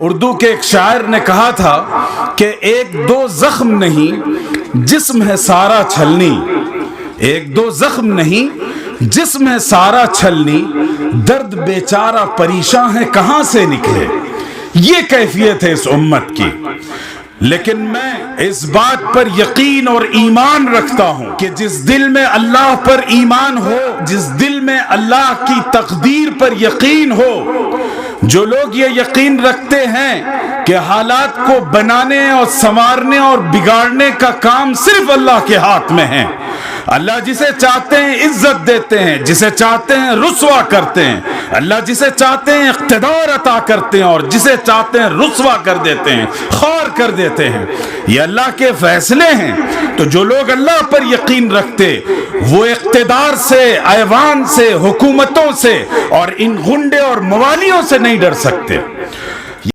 उर्दू के एक शायर ने कहा था कि एक दो जख्म नहीं जिस्म है सारा छलनी, एक दो जख्म नहीं जिस्म है सारा छलनी, दर्द बेचारा परेशान है कहां से निकले। ये कैफियत है इस उम्मत की। लेकिन मैं इस बात पर यकीन और ईमान रखता हूं कि जिस दिल में अल्लाह पर ईमान हो, जिस दिल में अल्लाह की तकदीर पर यकीन हो, जो लोग ये यकीन रखते हैं कि हालात को बनाने और संवारने और बिगाड़ने का काम सिर्फ अल्लाह के हाथ में है। अल्लाह जिसे चाहते हैं इज्जत देते हैं, जिसे चाहते हैं रुस्वा करते हैं। अल्लाह जिसे चाहते हैं इख्तिदार अता करते हैं और जिसे चाहते हैं रुस्वा कर देते हैं, खार कर देते हैं। ये अल्लाह के फैसले हैं। तो जो लोग अल्लाह पर यकीन रखते वो इख्तिदार से, ऐवान से, हुकूमतों से और इन गुंडे और मवालियों से नहीं डर सकते।